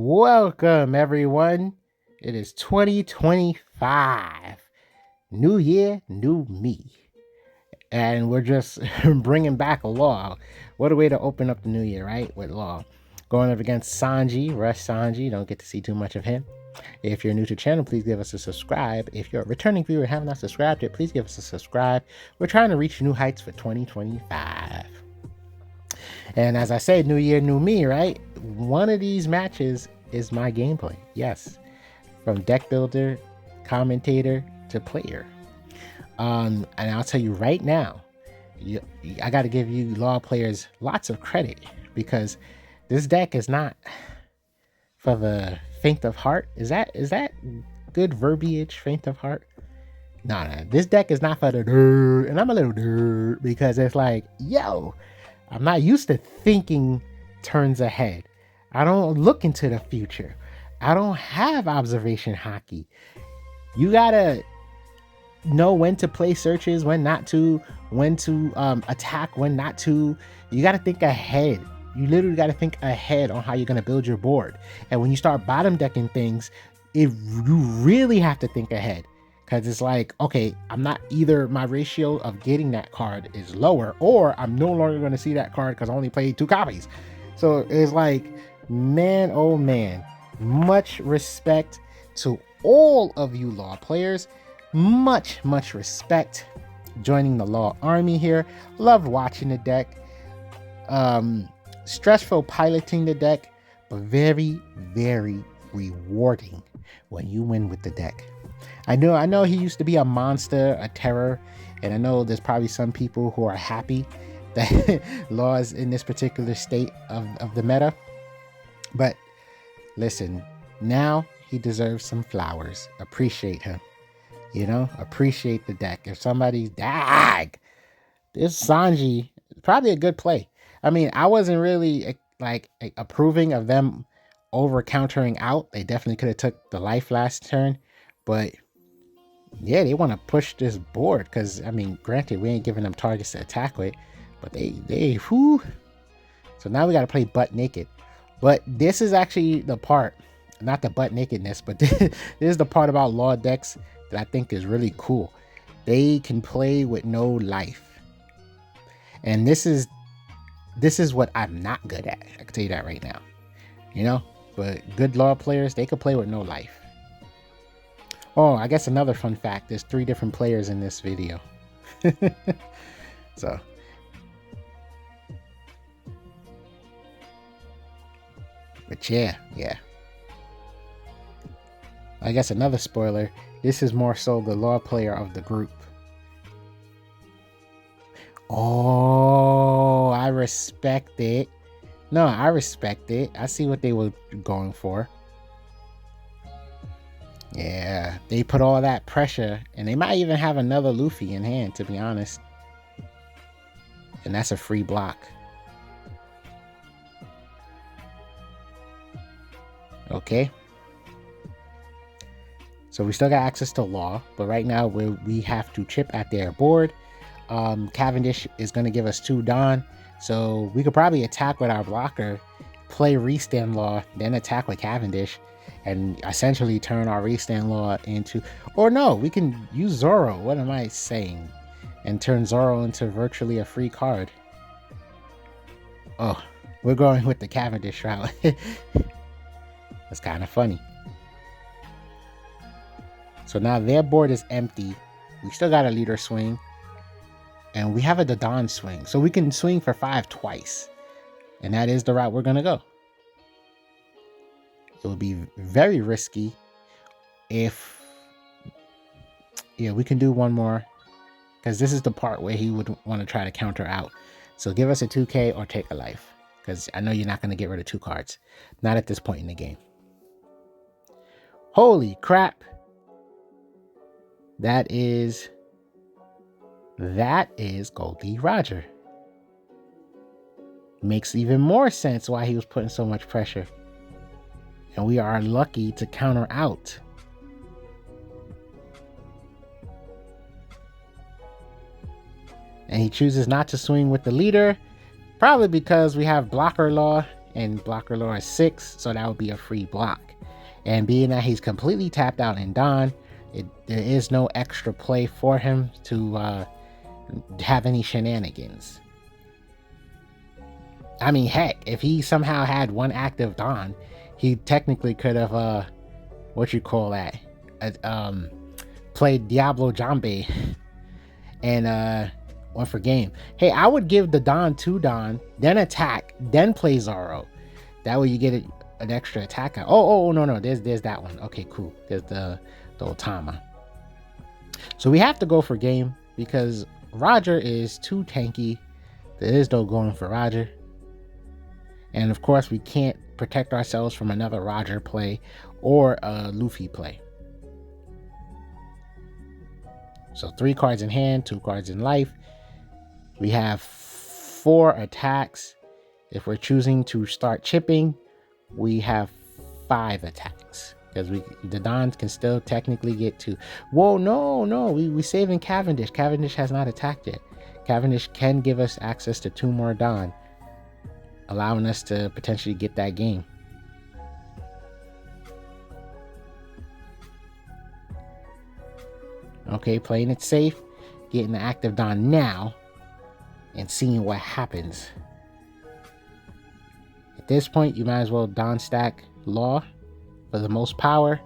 Welcome, everyone. It is 2025. New year, new me. And we're just bringing back law. What a way to open up the new year, right? With law. Going up against Sanji, Rush Sanji. Don't get to see too much of him. If you're new to the channel, please give us a subscribe. If you're a returning viewer and have not subscribed yet, please give us a subscribe. We're trying to reach new heights for 2025. And as I said, new year, new me, right? One of these matches is my gameplay. Yes. From deck builder, commentator to player. And I'll tell you right now, I got to give you law players lots of credit because this deck is not for the faint of heart. Is that good verbiage, faint of heart? No, this deck is not for the nerd, and I'm a little nerd because it's like, yo, I'm not used to thinking turns ahead. I don't look into the future. I don't have observation hockey. You gotta know when to play searches, when not to, when to attack, when not to. You gotta think ahead. You literally gotta think ahead on how you're gonna build your board. And when you start bottom decking things, you really have to think ahead. Because it's like, okay, I'm not either my ratio of getting that card is lower, or I'm no longer going to see that card because I only played 2 copies. So it's like, man, oh man, much respect to all of you law players. Much respect joining the law army here. Love watching the deck. Stressful piloting the deck, but very rewarding when you win with the deck. I know he used to be a monster, a terror, and I know there's probably some people who are happy that Law is in this particular state of the meta. But listen, now he deserves some flowers. Appreciate him. You know, appreciate the deck. If somebody's this Sanji, probably a good play. I mean, I wasn't really like approving of them over countering out. They definitely could have took the life last turn, but yeah, they want to push this board because, I mean, granted, we ain't giving them targets to attack with, but they whoo. So now we got to play butt naked. But this is actually the part, not the butt nakedness, but this is the part about law decks that I think is really cool. They can play with no life. And this is what I'm not good at. I can tell you that right now. You know, but good law players, they could play with no life. Oh, I guess another fun fact, there's 3 different players in this video. So. But yeah. I guess another spoiler, this is more so the law player of the group. Oh, I respect it. No, I respect it. I see what they were going for. Yeah, they put all that pressure, and they might even have another Luffy in hand, to be honest. And that's a free block. Okay. So we still got access to Law, but right now we have to chip at their board. Cavendish is going to give us 2 Dawn, so we could probably attack with our blocker, play Restand Law, then attack with Cavendish, and essentially turn our Restand Law into, or no, we can use Zoro, what am I saying, and turn Zoro into virtually a free card. Oh, we're going with the Cavendish route. That's kind of funny. So now their board is empty. We still got a leader swing, and we have a Dadan swing, so we can swing for 5 twice, and that is the route we're gonna go. It would be very risky if, yeah, we can do one more because this is the part where he would want to try to counter out. So give us a 2K or take a life, because I know you're not going to get rid of 2 cards. Not at this point in the game. Holy crap. That is Goldie Roger. Makes even more sense why he was putting so much pressure. And we are lucky to counter out. And he chooses not to swing with the leader, probably because we have blocker law and blocker lore is 6, so that would be a free block. And being that he's completely tapped out in Dawn, there is no extra play for him to have any shenanigans. I mean, heck, if he somehow had one active Dawn, he technically could have played Diablo Jambe and went for game. Hey, I would give the Dawn to Dawn, then attack, then play Zoro. That way you get an extra attack. No, there's that one. Okay, cool. There's the Otama. So we have to go for game because Roger is too tanky. There is no going for Roger. And of course, we can't protect ourselves from another Roger play or a Luffy play. So 3 cards in hand, 2 cards in life. We have 4 attacks. If we're choosing to start chipping, we have 5 attacks. Because the Dons can still technically get 2. Whoa, no, we saving Cavendish. Cavendish has not attacked yet. Cavendish can give us access to 2 more Don, allowing us to potentially get that game. Okay, playing it safe, getting the active Don now, and seeing what happens. At this point, you might as well Don stack Law for the most power,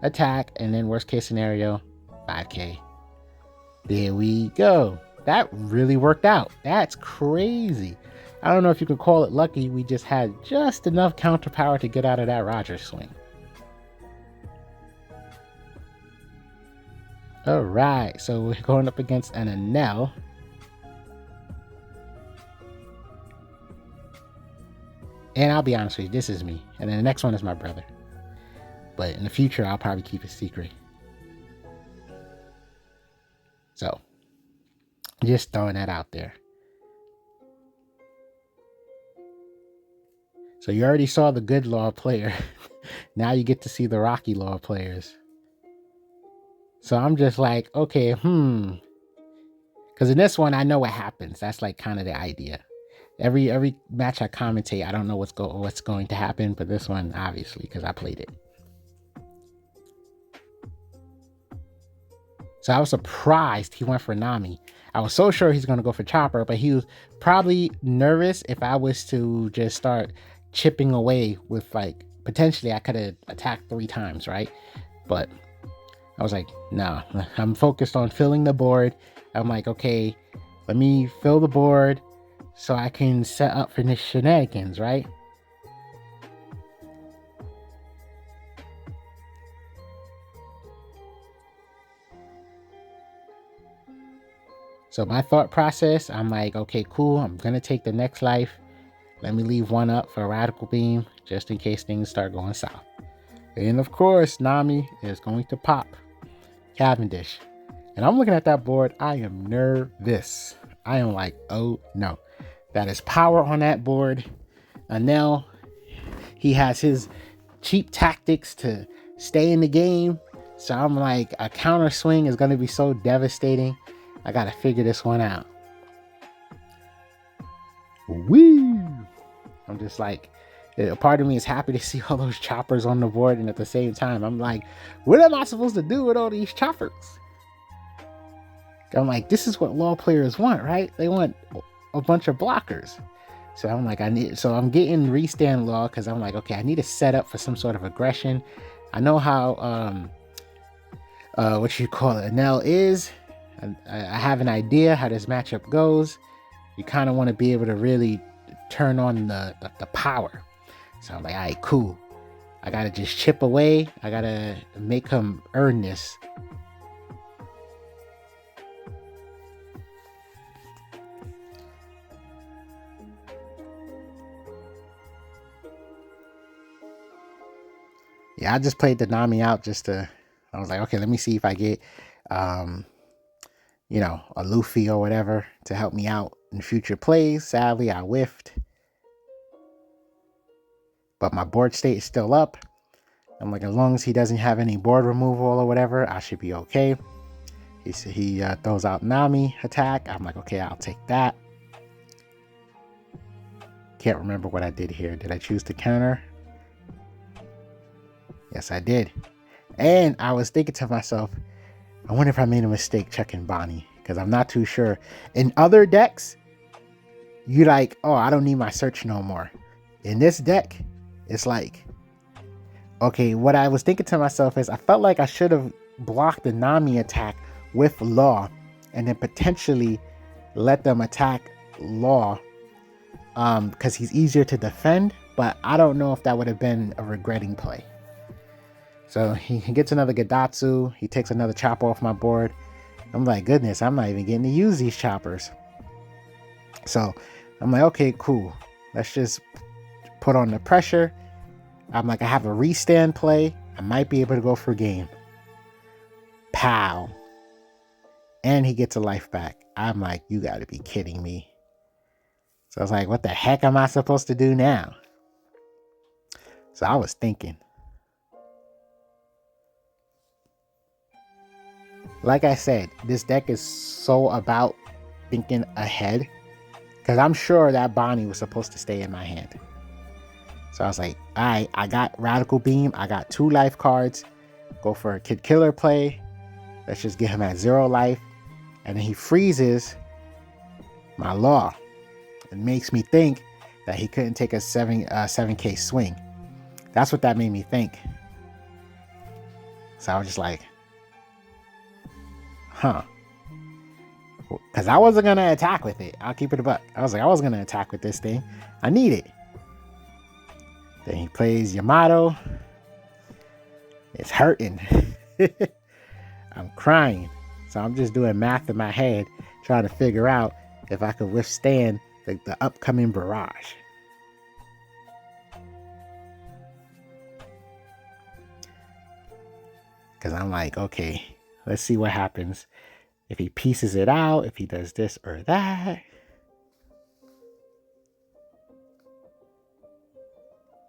attack, and then worst case scenario, 5k. There we go. That really worked out. That's crazy. I don't know if you could call it lucky. We just had just enough counter power to get out of that Roger swing. All right, so we're going up against an Enel. And I'll be honest with you, this is me. And then the next one is my brother. But in the future, I'll probably keep it secret. So, just throwing that out there. So you already saw the good Law player. Now you get to see the Rocky Law players. So I'm just like, okay, because in this one, I know what happens. That's like kind of the idea. Every match I commentate, I don't know what's going to happen, but this one, obviously, because I played it. So I was surprised he went for Nami. I was so sure he's going to go for Chopper, but he was probably nervous if I was to just start chipping away with, like, potentially I could have attacked 3 times, right? But I was like, no, I'm focused on filling the board. I'm like, okay, let me fill the board so I can set up for the shenanigans, right? So my thought process, I'm like, okay, cool. I'm going to take the next life. Let me leave 1 up for a Radical Beam just in case things start going south. And of course, Nami is going to pop Cavendish. And I'm looking at that board. I am nervous. I am like, oh no. That is power on that board. Enel, he has his cheap tactics to stay in the game. So I'm like, a counter swing is going to be so devastating. I got to figure this one out. Woo! I'm just like, a part of me is happy to see all those choppers on the board. And at the same time, I'm like, what am I supposed to do with all these choppers? I'm like, this is what Law players want, right? They want a bunch of blockers. So I'm like, I'm getting restand Law because I'm like, okay, I need to set up for some sort of aggression. I know how, Enel is. I have an idea how this matchup goes. You kind of want to be able to really turn on the power. So I'm like, all right, cool. I got to just chip away. I got to make him earn this. Yeah, I just played the Nami out I was like, okay, let me see if I get, a Luffy or whatever to help me out in future plays. Sadly, I whiffed. But my board state is still up. I'm like, as long as he doesn't have any board removal or whatever, I should be okay. He throws out Nami attack. I'm like, okay, I'll take that. can't remember what I did here. Did I choose to counter? Yes, I did. And I was thinking to myself, I wonder if I made a mistake checking Bonnie, because I'm not too sure. In other decks, you like, oh, I don't need my search no more. In this deck, it's like, okay, what I was thinking to myself is I felt like I should have blocked the Nami attack with Law and then potentially let them attack Law because he's easier to defend, but I don't know if that would have been a regretting play. So he gets another Gadatsu. He takes another chopper off my board. I'm like, goodness, I'm not even getting to use these choppers. So I'm like, okay, cool. Let's just put on the pressure. I'm like, I have a restand play. I might be able to go for game. Pow. And he gets a life back. I'm like, you got to be kidding me. So I was like, what the heck am I supposed to do now? So I was thinking. Like I said, this deck is so about thinking ahead. Because I'm sure that Bonnie was supposed to stay in my hand. So I was like, all right, I got Radical Beam. I got 2 life cards. Go for a Kid Killer play. Let's just get him at 0 life. And then he freezes my Law. It makes me think that he couldn't take a 7K swing. That's what that made me think. So I was just like, huh. Because I wasn't going to attack with it. I'll keep it a buck. I was like, I wasn't going to attack with this thing. I need it. Then he plays Yamato. It's hurting. I'm crying. So I'm just doing math in my head, trying to figure out if I could withstand the upcoming barrage. Because I'm like, okay, let's see what happens. If he pieces it out, if he does this or that.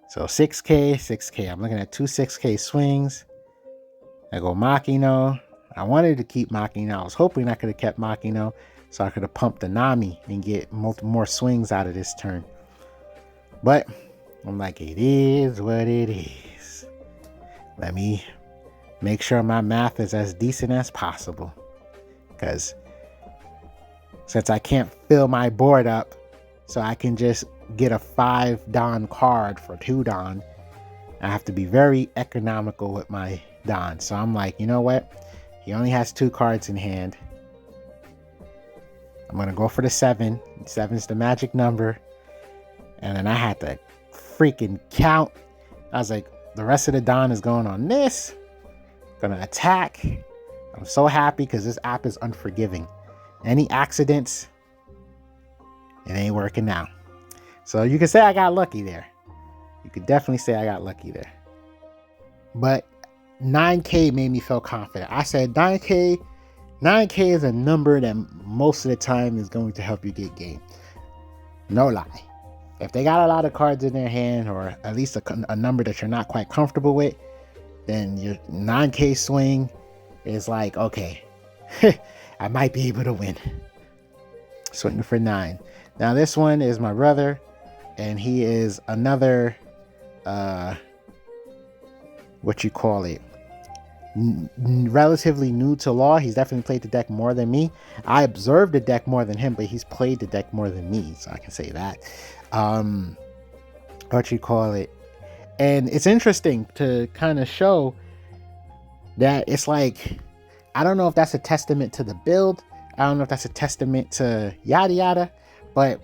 So 6K, 6K. I'm looking at 2 6K swings. I go Makino. I wanted to keep Makino. I was hoping I could have kept Makino so I could have pumped the Nami and get more swings out of this turn. But I'm like, it is what it is. Let me make sure my math is as decent as possible. Because since I can't fill my board up so I can just get a 5 Don card for 2 Don, I have to be very economical with my Don. So I'm like, you know what? He only has 2 cards in hand. I'm going to go for the 7. 7's the magic number. And then I had to freaking count. I was like, the rest of the Don is going on this. Going to attack. I'm so happy because this app is unforgiving. Any accidents, it ain't working now. So you can say I got lucky there. You could definitely say I got lucky there. But 9K made me feel confident. I said 9K is a number that most of the time is going to help you get game. No lie. If they got a lot of cards in their hand, or at least a number that you're not quite comfortable with, then your 9K swing is like, okay, I might be able to win. Swinging for 9. Now this one is my brother, and he is another, relatively new to Law. He's definitely played the deck more than me. I observed the deck more than him, but he's played the deck more than me, so I can say that. And it's interesting to kind of show that it's like, I don't know if that's a testament to the build. I don't know if that's a testament to yada yada, but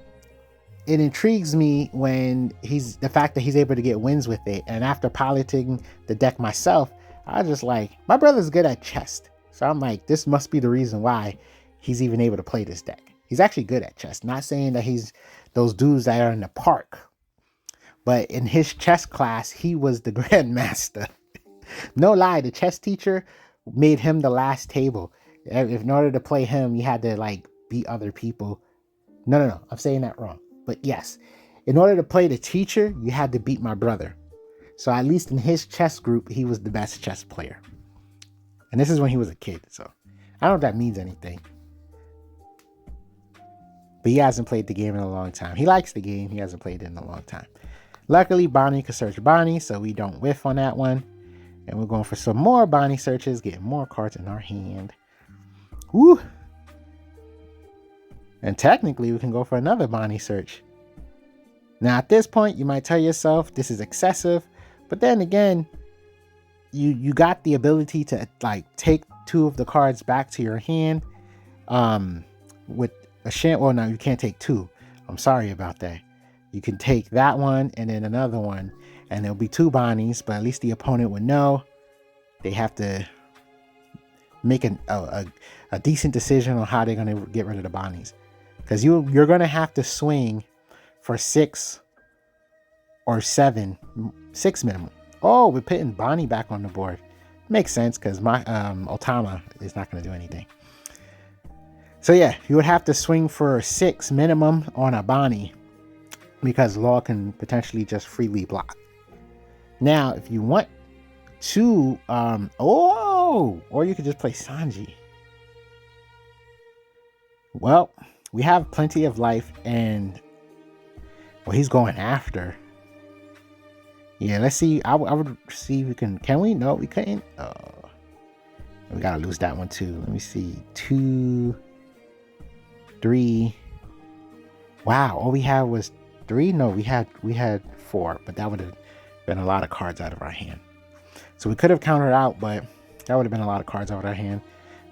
it intrigues me when the fact that he's able to get wins with it. And after piloting the deck myself, I was just like, my brother's good at chess. So I'm like, this must be the reason why he's even able to play this deck. He's actually good at chess. Not saying that he's those dudes that are in the park, but in his chess class, he was the grandmaster. No lie, the chess teacher made him the last table. If in order to play him, you had to like beat other people. No, I'm saying that wrong. But yes, in order to play the teacher, you had to beat my brother. So at least in his chess group, he was the best chess player. And this is when he was a kid. So I don't know if that means anything. But he hasn't played the game in a long time. He likes the game. He hasn't played it in a long time. Luckily, Bonnie could search Bonnie, so we don't whiff on that one. And we're going for some more Bonnie searches, getting more cards in our hand. Woo! And technically, we can go for another Bonnie search. Now, at this point, you might tell yourself this is excessive. But then again, you got the ability to like take 2 of the cards back to your hand. With a chance. Well, no, you can't take 2. I'm sorry about that. You can take that one and then another one, and there'll be 2 Bonnies, but at least the opponent would know they have to make a decent decision on how they're going to get rid of the Bonnies. Because you're going to have to swing for 6 or 7, 6 minimum. Oh, we're putting Bonnie back on the board. Makes sense because my Otama is not going to do anything. So yeah, you would have to swing for 6 minimum on a Bonnie because Law can potentially just freely block. Now, if you want to, or you could just play Sanji. Well, we have plenty of life, and well, he's going after. Yeah, let's see. I would see if we can we? No, we couldn't. We gotta lose that one too. Let me see. 2, 3. Wow, all we had was 3. No, we had 4, but that would have been a lot of cards out of our hand. So we could have countered out, but that would have been a lot of cards out of our hand.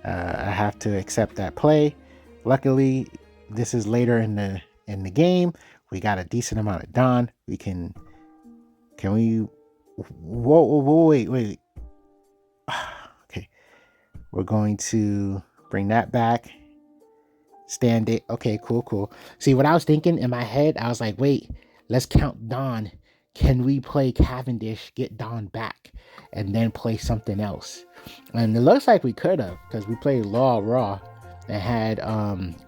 I have to accept that play. Luckily, this is later in the game. We got a decent amount of Don. We can we? Whoa, wait. Okay, we're going to bring that back. Stand it. Okay, cool. See, what I was thinking in my head, I was like, wait, let's count Don. Can we play Cavendish, get Don back, and then play something else? And it looks like we could have, because we played Law Raw and had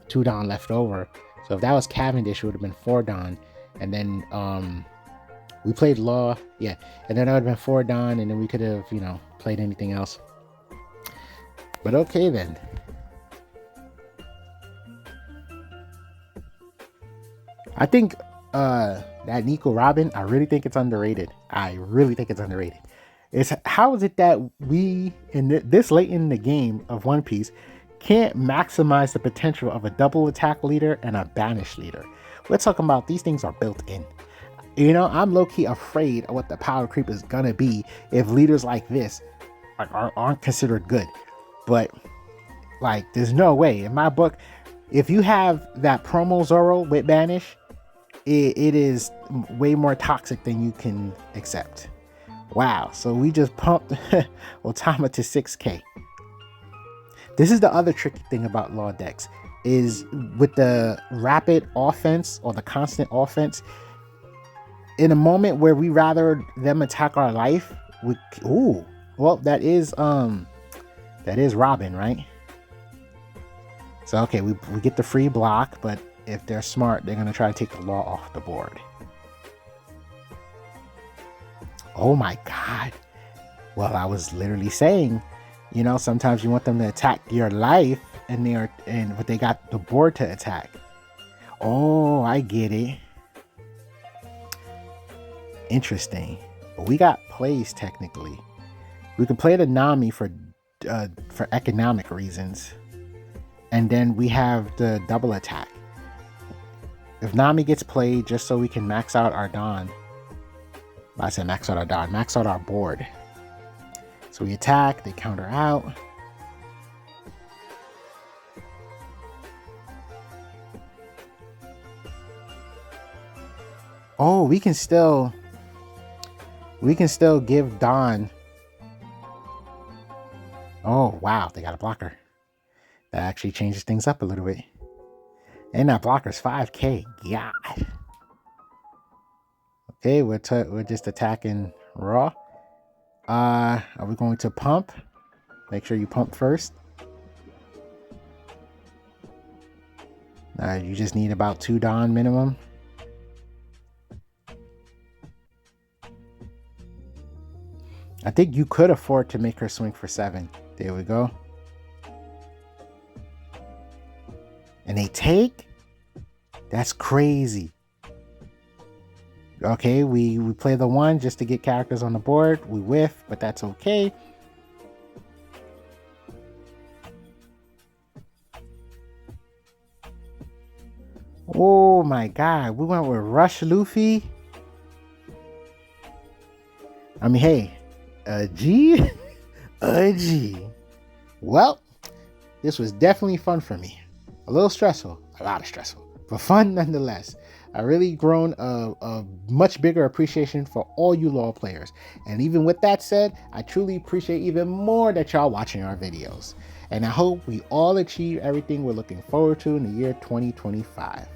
2 Don left over. So if that was Cavendish, it would have been 4 Don. And then we played Law, yeah. And then that would have been 4 Don, and then we could have, played anything else. But okay then. I think that Nico Robin, I really think it's underrated. It's how is it that we, in this late in the game of One Piece, can't maximize the potential of a double attack leader and a banish leader? We're talking about these things are built in. I'm low-key afraid of what the power creep is gonna be if leaders like this aren't considered good. But like, there's no way in my book, if you have that promo Zoro with banish, it is way more toxic than you can accept. Wow, so we just pumped Otama to 6k. This is the other tricky thing about Law decks, is with the rapid offense or the constant offense, in a moment where we rather them attack our life, that is Robin, right? So okay, we get the free block, but if they're smart, they're gonna try to take the Law off the board. Oh my god. Well, I was literally saying, sometimes you want them to attack your life but they got the board to attack. Oh, I get it. Interesting. But we got plays technically. We could play the Nami for economic reasons. And then we have the double attack. If Nami gets played just so we can max out our Don. I said max out our Don, max out our board. So we attack, they counter out. Oh, we can still give Don. Oh, wow, they got a blocker. That actually changes things up a little bit. And that blocker's 5k. God. Okay, we're just attacking Raw. Are we going to pump? Make sure you pump first. You just need about 2 Don minimum. I think you could afford to make her swing for 7. There we go. And they take? That's crazy. Okay, we play the 1 just to get characters on the board. We whiff, but that's okay. Oh my god, we went with Rush Luffy. I mean, hey, a G? A G. Well, this was definitely fun for me. A little stressful, a lot of stressful, but fun nonetheless. I really grown a much bigger appreciation for all you LoL players. And even with that said, I truly appreciate even more that y'all watching our videos. And I hope we all achieve everything we're looking forward to in the year 2025.